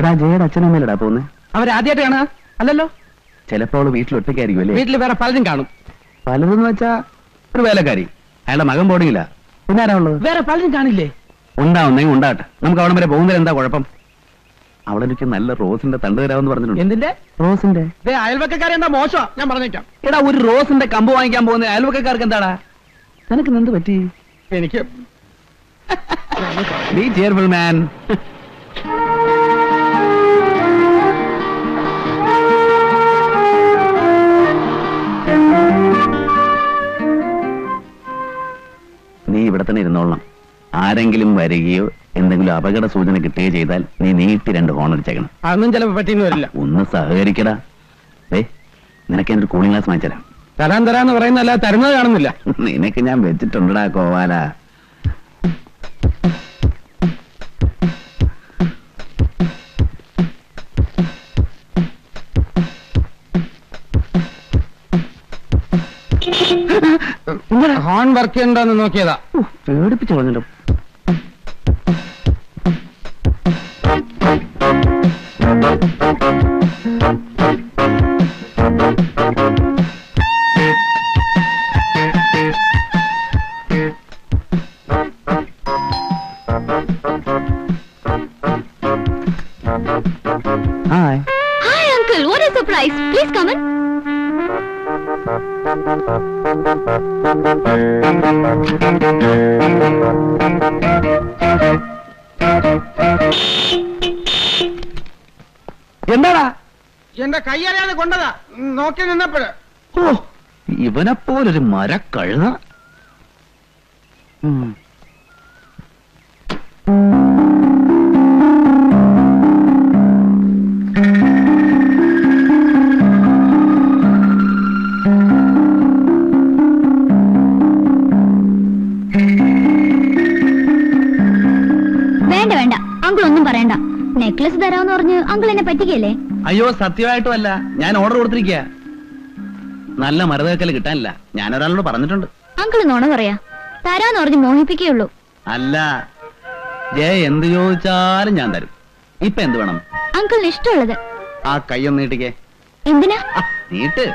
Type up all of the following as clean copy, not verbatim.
എടാ ജയയുടെ അച്ഛനമ്മയിലടാ പോന്നെ. അവരാദ്യമായിട്ട് കാണുക അല്ലല്ലോ? ചിലപ്പോ അവള് വീട്ടിൽ ഒറ്റയ്ക്കായിരിക്കും അല്ലേ? വീട്ടിൽ വേറെ പലരും കാണും. പലതെന്ന് വെച്ചാ ഒരു വേലക്കാരി, അയാളുടെ മകൻ ബോർഡിങ്ങില്ല, പിന്നെ ആരാ ഉള്ളത്? വേറെ പലരും കാണില്ലേ? ഉണ്ടാവുന്നെങ്കിൽ ഉണ്ടാകട്ടെ, നമുക്ക് അവിടെ വരെ പോകുന്നതിൽ എന്താ കുഴപ്പം? അവളെനിക്ക് നല്ല റോസിന്റെ തണ്ട് തരാമെന്ന് പറഞ്ഞിട്ടുണ്ട്. എന്തിന്റെ റോസിന്റെ? അയൽവക്കാരെ എന്താ മോശം? ഞാൻ പറഞ്ഞേക്കാം. എടാ ഒരു റോസിന്റെ കമ്പ് വാങ്ങിക്കാൻ പോകുന്ന അയൽവക്കാർക്ക് എന്താടാ? നിനക്ക് എന്ത് പറ്റി? എനിക്ക് ബി ചെയർഫുൾ മാൻ. നീ ഇവിടെ തന്നെ ഇരുന്നോളണം. ആരെങ്കിലും വരികയോ എന്തെങ്കിലും അപകട സൂചന കിട്ടുകയോ ചെയ്താൽ നീ നീട്ടി 2 ഹോൺ അടിച്ചേക്കണം. അതൊന്നും ചിലപ്പോ പറ്റിയെന്ന് വരില്ല. ഒന്ന് സഹകരിക്കടാ. നിനക്ക് എൻ്റെ ഒരു കൂളിംഗ് ഗ്ലാസ് വാങ്ങിച്ചരാം. തരാന്ന് പറയുന്നല്ല, തരുന്നത് കാണുന്നില്ല. നിനക്ക് ഞാൻ വെച്ചിട്ടുണ്ടടാ കോവാല. ഹോൺ വർക്ക് ചെയ്യണ്ടോന്ന് നോക്കിയതാ. പേടിപ്പിച്ചു പറഞ്ഞല്ലോ. Hi. Hi, Uncle. What a surprise. Please come in. എന്താടാ? എന്റെ കൈയറിയാതെ കൊണ്ടതാ, നോക്കി നിന്നപ്പോഴ്. ഓ, ഇവനെപ്പോലൊരു മരക്കഴുത. വേണ്ട വേണ്ട, അങ്കിൾ ഒന്നും പറയണ്ട. നെക്ലസ് തരാമെന്ന് പറഞ്ഞ് അങ്കിൾ എന്നെ പറ്റിക്കല്ലേ? അയ്യോ, സത്യമായിട്ടും അല്ല, ഞാൻ ഓർഡർ കൊടുത്തിരിക്കുക. നല്ല മരതക്കല് കിട്ടാനില്ല, ഞാൻ ഒരാളോട് പറഞ്ഞിട്ടുണ്ട്. അങ്കിൾ നോണ പറയാ, തരാന്ന് പറഞ്ഞ് മോഹിപ്പിക്കുകയുള്ളൂ. അല്ല, ജയ എന്ത് ചോദിച്ചാലും ഞാൻ തരും. ഇപ്പൊ എന്ത് വേണം? അങ്കിളിന് ഇഷ്ടമുള്ളത്. ആ കൈയൊന്ന് നീട്ടിക്കേ. എന്തിനാ? നീട്ട്.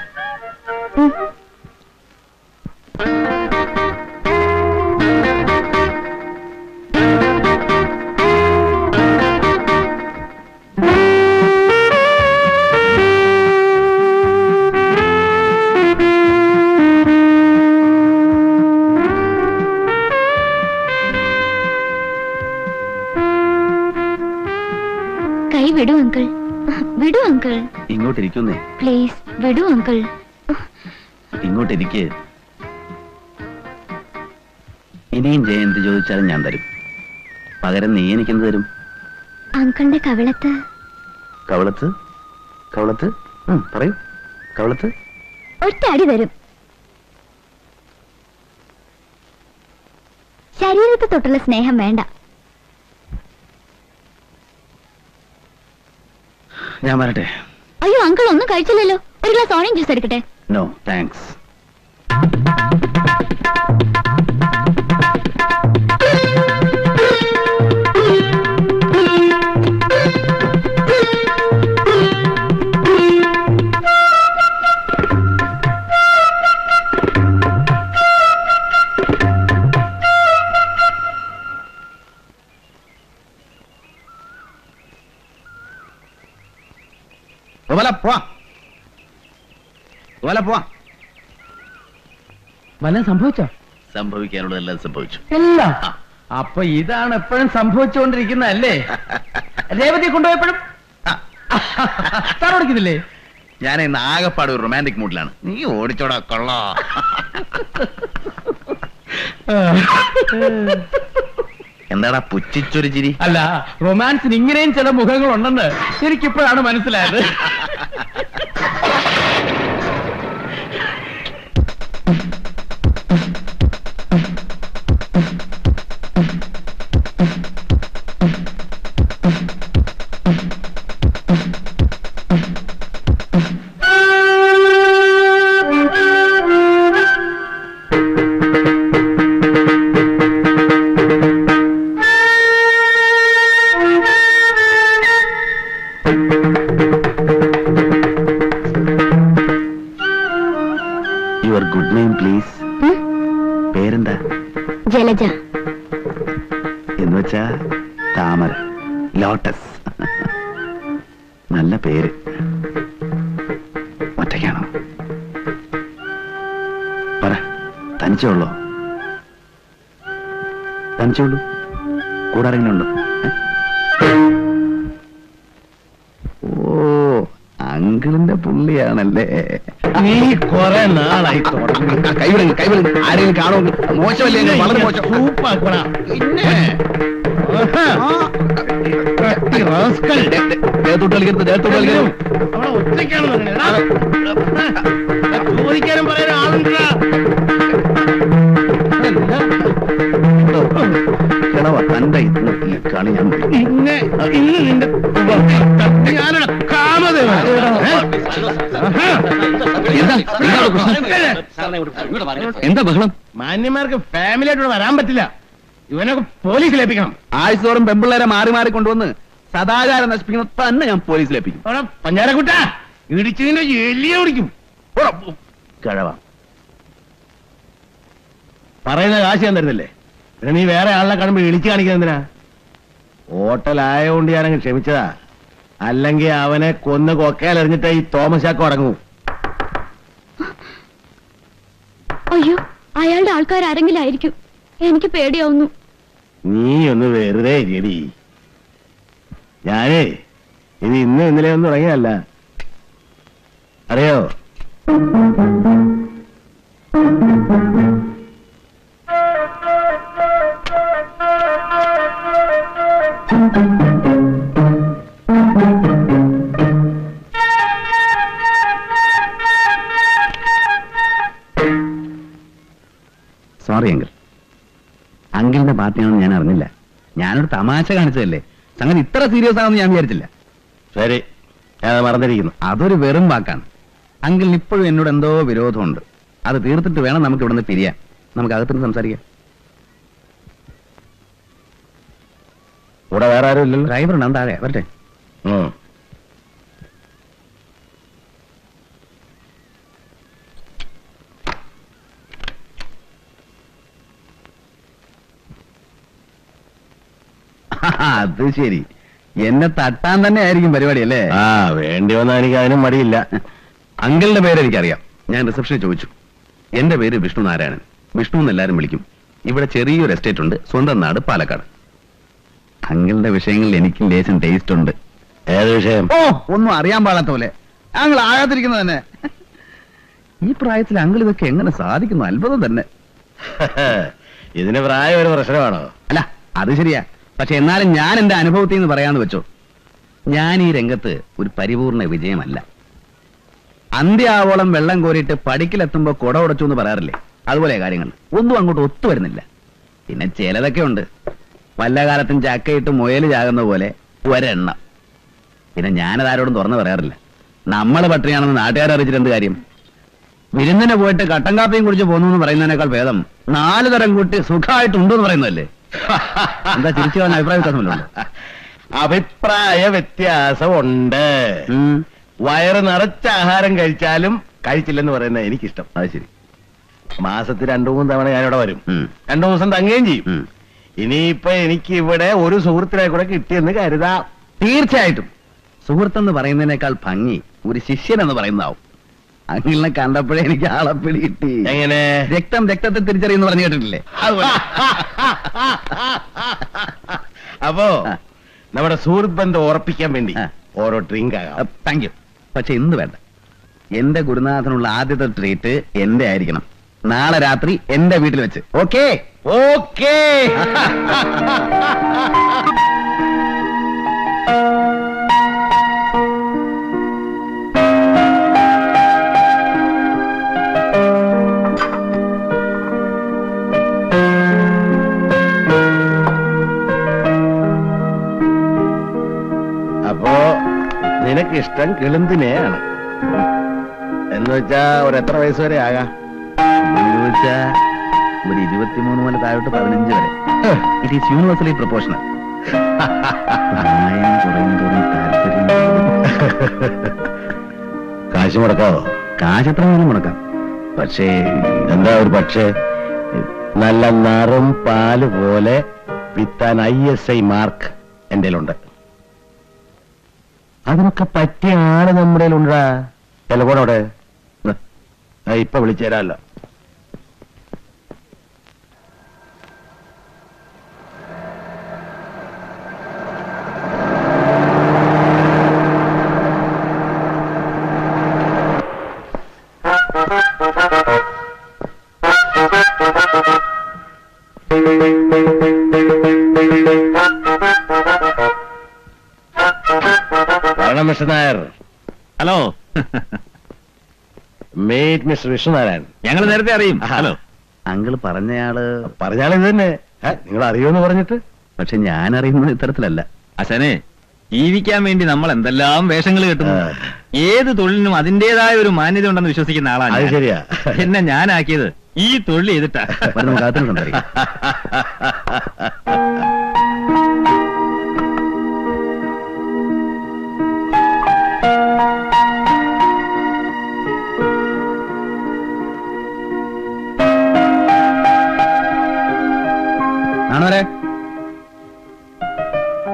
കൈ വിടൂ അങ്കിൾ, വിടൂ അങ്കിൾ. ഇങ്ങോട്ടിരിക്കുന്നേ. പ്ലീസ് വിടൂ അങ്കിൾ. ഇങ്ങോട്ടിരിക്കേ. ഇനിയും ജയ എന്ത് ചോദിച്ചാലും ഞാൻ തരും. പകരം നീ എനിക്കെന്ത് തരും? അങ്കിളിന്റെ കവിളത്ത്. കവളത്ത്? കവളത്ത്? പറയൂ. കവളത്ത് ഒറ്റ അടി തരും. ശരീരത്തെ തൊട്ടുള്ള സ്നേഹം വേണ്ട. ഞാൻ വരട്ടെ. അയ്യോ അങ്കിൾ ഒന്നും കഴിച്ചില്ലല്ലോ. ഒരു ഗ്ലാസ് ഓറഞ്ച് ജ്യൂസ് എടുക്കട്ടെ? No thanks. വല്ല സംഭവിച്ചോ? സംഭവിക്കാനുള്ളതെല്ലാം സംഭവിച്ചു. എല്ലാം. അപ്പൊ ഇതാണ് എപ്പോഴും സംഭവിച്ചുകൊണ്ടിരിക്കുന്നതല്ലേ? രേവതി കൊണ്ടുപോയപ്പോഴും ഓടിക്കുന്നില്ലേ? ഞാൻ ഇന്ന് ആകെപ്പാട് ഒരു റൊമാൻറ്റിക് മൂഡിലാണ്. നീ ഓടിച്ചോടാ കൊള്ളാ. എന്താടാ പുച്ഛിച്ചൊരു ചിരി? അല്ല, റൊമാൻസിന് ഇങ്ങനെയും ചില മുഖങ്ങളുണ്ടെന്ന് എനിക്കിപ്പോഴാണ് മനസ്സിലായത്. പേരെന്താ? ജലജ. എന്ന് വെച്ചാ താമര, ലോട്ടസ്. നല്ല പേര്. ഒറ്റയ്ക്കാണോ? പറ, തനിച്ചുള്ളോ? തനിച്ചുള്ളൂ? കൂടെ ആരെങ്കിലും ഉണ്ടോ? ഓ, അങ്കിളിന്റെ പുള്ളിയാണല്ലേ. നീ കുറെ നാളായി തുടങ്ങി. കൈവിടുங்க ആരെങ്കിലും കാണോ? മോശമല്ലേ? വളരെ മോശം. സൂപ്പാക്കണ. പിന്നെ ദേഹത്തോട്ട് കളിക്കരുത്, ദേഹത്തോട്ട് കളിക്കരുത്. അവിടെ ഒറ്റയ്ക്കാണെന്ന് ചോദിക്കാനും പറയാനും ആളുണ്ടാ. കിളവ തന്റെ ഈ കളി ഞാൻ പിന്നെ ഇന്ന് നിന്റെ ഞാനൊരു കാമദേവ. എന്താ ബഹളം? മാന്യന്മാർക്ക് ഫാമിലി ആയിട്ട് വരാൻ പറ്റില്ല. ഇവനൊക്കെ പോലീസിലേപ്പിക്കണം. ആഴ്ചതോറും പെമ്പിള്ളേരെ മാറി മാറി കൊണ്ടുവന്ന് സദാചാരം നശിപ്പിക്കുന്ന തന്നെ ഞാൻ പോലീസിലേപ്പിക്കും. അവിടെ പഞ്ചാരക്കുട്ട ഇടിച്ചതിന്റെ എല്ലിയ ഓടിക്കും. കിഴവ പറയുന്ന കാശ് ഞാൻ തരുന്നില്ലേ? പിന്നെ നീ വേറെ ആളിനെ കാണുമ്പോ ഇടിച്ചു കാണിക്കുന്ന എന്തിനാ? ഹോട്ടലായോണ്ട് ഞാനങ്ങ് ക്ഷമിച്ചതാ. അല്ലെങ്കിൽ അവനെ കൊന്ന് കൊക്കയിലെറിഞ്ഞിട്ട് ഈ തോമസ് ചാക്കോ അടങ്ങൂ. അയ്യോ, അയാളുടെ ആൾക്കാരാരെങ്കിലും ആയിരിക്കും. എനിക്ക് പേടിയാവുന്നു. നീ ഒന്ന് വെറുതെ ഇരിയടി. ഞാനേ ഇത് ഇന്നലെ ഒന്നും തുടങ്ങിയല്ല, അറിയോ? സോറി അങ്കിൾ, അങ്കിളിന്റെ പാർട്ടിയാണെന്ന് ഞാൻ അറിഞ്ഞില്ല. ഞാനൊരു തമാശ കാണിച്ചതല്ലേ. സംഗതി ഇത്ര സീരിയസ് ആണെന്ന് ഞാൻ വിചാരിച്ചില്ല. ശരി, ഞാൻ മറന്നിരിക്കുന്നു. അതൊരു വെറും വാക്കാണ്. അങ്കിളിന് ഇപ്പോഴും എന്നോട് എന്തോ വിരോധമുണ്ട്. അത് തീർത്തിട്ട് വേണം നമുക്ക് ഇവിടെ നിന്ന് പിരിയാൻ. നമുക്ക് അകത്തുനിന്ന് സംസാരിക്കാം. ഇവിടെ വേറെ ആരും ഇല്ലല്ലോ. ഡ്രൈവർ ഉണ്ട്, താഴെ വരട്ടെ. അത് ശരി, എന്നെ തട്ടാൻ തന്നെ ആയിരിക്കും പരിപാടി അല്ലേ? ആ, വേണ്ടി വന്നാൽ എനിക്ക് അതിനും മടിയില്ല. അങ്കിളിന്റെ പേര് എനിക്കറിയാം. ഞാൻ റിസപ്ഷനിൽ ചോദിച്ചു. എന്റെ പേര് വിഷ്ണു നാരായണൻ. വിഷ്ണു എന്ന് എല്ലാരും വിളിക്കും. ഇവിടെ ചെറിയൊരു എസ്റ്റേറ്റ് ഉണ്ട്. സ്വന്തം നാട് പാലക്കാട്. അങ്കിളിന്റെ വിഷയങ്ങളിൽ എനിക്ക് ലേശം ടേസ്റ്റ് ഉണ്ട്. ഏത് വിഷയം? ഓ, ഒന്നും അറിയാൻ പാടാത്ത പോലെ. അങ്കിൾ ആകാതിരിക്കുന്നത് തന്നെ. ഈ പ്രായത്തിൽ അങ്കിൾ ഇതൊക്കെ എങ്ങനെ സാധിക്കുന്നു? അത്ഭുതം തന്നെ. ഇതിന് പ്രായം ഒരു പ്രശ്നമാണോ? അല്ല, അത് ശരിയാ. പക്ഷെ എന്നാലും ഞാൻ എന്റെ അനുഭവത്തിൽ നിന്ന് പറയാന്ന് വെച്ചോ. ഞാൻ ഈ രംഗത്ത് ഒരു പരിപൂർണ വിജയമല്ല. അന്ത്യാവോളം വെള്ളം കോരിയിട്ട് പടിക്കിലെത്തുമ്പോ കുട ഉടച്ചു എന്ന് പറയാറില്ലേ? അതുപോലെ കാര്യങ്ങൾ ഒന്നും അങ്ങോട്ട് ഒത്തുവരുന്നില്ല. പിന്നെ ചിലതൊക്കെ ഉണ്ട്. വല്ല കാലത്തും ചക്കയിട്ട് മുയല് ചാകുന്ന പോലെ ഒരെണ്ണം. പിന്നെ ഞാനതാരോടും തുറന്നു പറയാറില്ല. നമ്മൾ പട്ടിണിയാണെന്ന് നാട്ടുകാരെ അറിയിച്ചിട്ട് എന്ത് കാര്യം? വിരുന്നിന് പോയിട്ട് കട്ടൻ കാപ്പിയും കുടിച്ച് പോന്നു എന്ന് പറയുന്നതിനേക്കാൾ ഭേദം 4 തരം കൂട്ടി സുഖമായിട്ടുണ്ടെന്ന് പറയുന്നതല്ലേ? എന്താ ചിരിച്ചു കാണാൻ അഭിപ്രായ വ്യത്യാസമല്ലോ? അഭിപ്രായ വ്യത്യാസമുണ്ട്. വയറ് നിറച്ച ആഹാരം കഴിച്ചാലും കഴിച്ചില്ലെന്ന് പറയുന്നത് എനിക്കിഷ്ടം. അത് ശരി. മാസത്തിൽ 2-3 തവണ ഞാനിവിടെ വരും. 2 ദിവസം തങ്ങുകയും ചെയ്യും. ഇനിയിപ്പൊ എനിക്ക് ഇവിടെ ഒരു സുഹൃത്തിനെ കൂടെ കിട്ടിയെന്ന് കരുതാം. തീർച്ചയായിട്ടും. സുഹൃത്തെന്ന് പറയുന്നതിനേക്കാൾ ഭംഗി ഒരു ശിഷ്യൻ എന്ന് പറയുന്നതാവും. അങ്കിളിനെ കണ്ടപ്പോഴേ എനിക്ക് ആളപ്പിടി കിട്ടി. എങ്ങനെ? രക്തം രക്തത്തെ തിരിച്ചറിയെന്ന് പറഞ്ഞു കേട്ടിട്ടില്ലേ? അപ്പോ നമ്മുടെ സുഹൃത്ത് ബന്ധം ഉറപ്പിക്കാൻ വേണ്ടി ഓരോ ഡ്രിങ്ക് ആകാം. Thank you. പക്ഷെ ഇന്ന് വേണ്ട. എന്റെ ഗുരുനാഥനുള്ള ആദ്യത്തെ ട്രീറ്റ് എന്റെ ആയിരിക്കണം. നാളെ രാത്രി എന്റെ വീട്ടിൽ വെച്ച്. ഓക്കേ? ഓക്കേ. അപ്പോ നിനക്കിഷ്ടം കിളുന്തിനെയാണ് എന്ന് വെച്ചാ ഒരു എത്ര വയസ്സ് വരെ ആകാം? ചോദിച്ചാ ഒരു 23 മുതൽ താഴോട്ട് 15 വരെ. It is universally proportional. പ്രായം കുറയുന്നതോറും താല്പര്യം. കാശ് മുടക്കാവോ? കാശ് എത്ര വേണം മുടക്കാം. പക്ഷേ എന്താ ഒരു പക്ഷേ? നല്ല നറും പാല് പോലെ വിത്താൻ ISI മാർക്ക് എന്റെ ഉണ്ട്. അതിനൊക്കെ പറ്റിയ ആള് നമ്മുടെ ഉണ്ടാ. ചിലപ്പോടെ ഇപ്പൊ വിളിച്ചേരാല്ലോ. Mister Nair. Hello. Meet mister Vishnunarayan. ഞങ്ങൾ നേരത്തെ അറിയും. ഹലോ. അങ്കിള് പറഞ്ഞയാള് ഇത് തന്നെ. നിങ്ങൾ അറിയുമെന്ന് പറഞ്ഞിട്ട്. പക്ഷെ ഞാൻ അറിയുന്നത് ഇത്തരത്തിലല്ല. അച്ഛനെ, ജീവിക്കാൻ വേണ്ടി നമ്മൾ എന്തെല്ലാം വേഷങ്ങൾ കെട്ടുന്നു. ഏത് തൊഴിലിനും അതിന്റേതായ ഒരു മാന്യത ഉണ്ടെന്ന് വിശ്വസിക്കുന്ന ആളാണ്. അത് ശരിയാ. എന്നെ ഞാനാക്കിയത് ഈ തൊഴിൽ ചെയ്തിട്ടാ.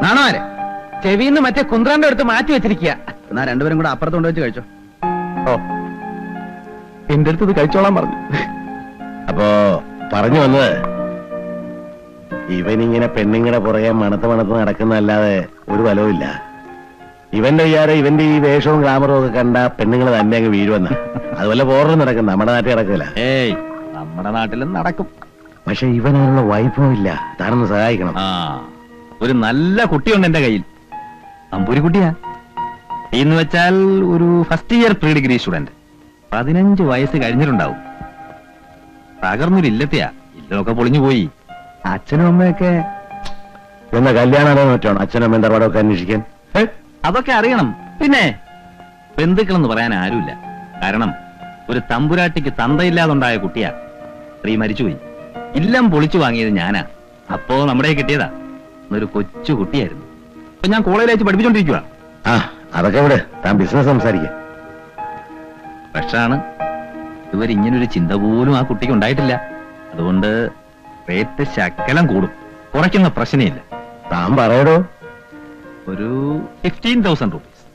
നാണോരെ ചെവിന്ന് മറ്റേ കുന്ത്രാന്റെ അടുത്ത് മാറ്റി വെച്ചിരിക്കുക. എന്നാ രണ്ടുപേരും കൂടെ അപ്പുറത്ത് കൊണ്ട് വെച്ച് കഴിച്ചോ. ഓ, എന്റെ അടുത്ത് ഇത് കഴിച്ചോളാൻ പറഞ്ഞു. അപ്പോ പറഞ്ഞു വന്നത്, ഇവനിങ്ങനെ പെണ്ണുങ്ങളുടെ പുറകെ മണത്ത് നടക്കുന്നതല്ലാതെ ഒരു ഫലവുമില്ല. ഇവന്റെ വിചാരം ഇവന്റെ ഈ വേഷവും ഗ്ലാമറും ഒക്കെ കണ്ട പെണ്ണുങ്ങൾ തന്നെ അങ്ങ് വീഴുവെന്ന. അതുപോലെ പോറും നടക്കും. നമ്മുടെ നാട്ടിൽ നടക്കില്ല. ഏയ്, നമ്മുടെ നാട്ടിലും നടക്കും. പക്ഷെ ഇവനുള്ള വൈഭവം ഇല്ല. താനൊന്ന് സഹായിക്കണം. ഒരു നല്ല കുട്ടിയുണ്ട് എന്റെ കയ്യിൽ. അമ്പൂരിക്കുട്ടിയാ. എന്ന് വെച്ചാൽ ഒരു first year pre degree student. 15 വയസ്സ് കഴിഞ്ഞിട്ടുണ്ടാവും. തകർന്നൊരു ഇല്ലത്തെയാ. ഇല്ലൊക്കെ പൊളിഞ്ഞു പോയി. അച്ഛനും അമ്മയൊക്കെ എന്നാ കല്യാണം പറ്റണം. അച്ഛനും അമ്മയും തറവാടൊക്കെ അന്വേഷിക്കാൻ അതൊക്കെ അറിയണം. പിന്നെ ബന്ധുക്കളെന്ന് പറയാൻ ആരുമില്ല. കാരണം ഒരു തമ്പുരാട്ടിക്ക് തന്തയില്ലാതുണ്ടായ കുട്ടിയാ. സ്ത്രീ മരിച്ചുപോയി. ഇല്ലം പൊളിച്ചു വാങ്ങിയത് ഞാനാ. അപ്പോ നമ്മുടെ കിട്ടിയതാ. ഒരു കൊച്ചു കുട്ടിയായിരുന്നു. ഇപ്പൊ ഞാൻ കോളേജിൽ വെച്ച് പഠിപ്പിച്ചോണ്ടിരിക്കുക. അതൊക്കെ ഇവിടെ താൻ ബിസിനസ് സംസാരിക്കാം. പക്ഷാണ് ഇതുവരെ ഇങ്ങനൊരു ചിന്ത പോലും ആ കുട്ടിക്ക് ഉണ്ടായിട്ടില്ല. അതുകൊണ്ട് റേറ്റ് ശകലം കൂടും. കുറയ്ക്കുന്ന പ്രശ്നമില്ല. താൻ പറയടോ. ഒരു 15,000 റുപ്പീസ്.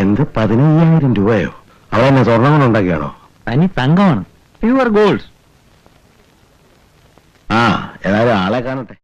എന്ത് 15,000 രൂപയോ? അവളെന്നെ സ്വർണ്ണം കൊണ്ട് ഉണ്ടാക്കിയാണോ? തനി തങ്കമാണ്. Pure gold. ഏതായാലും ആളെ കാണട്ടെ.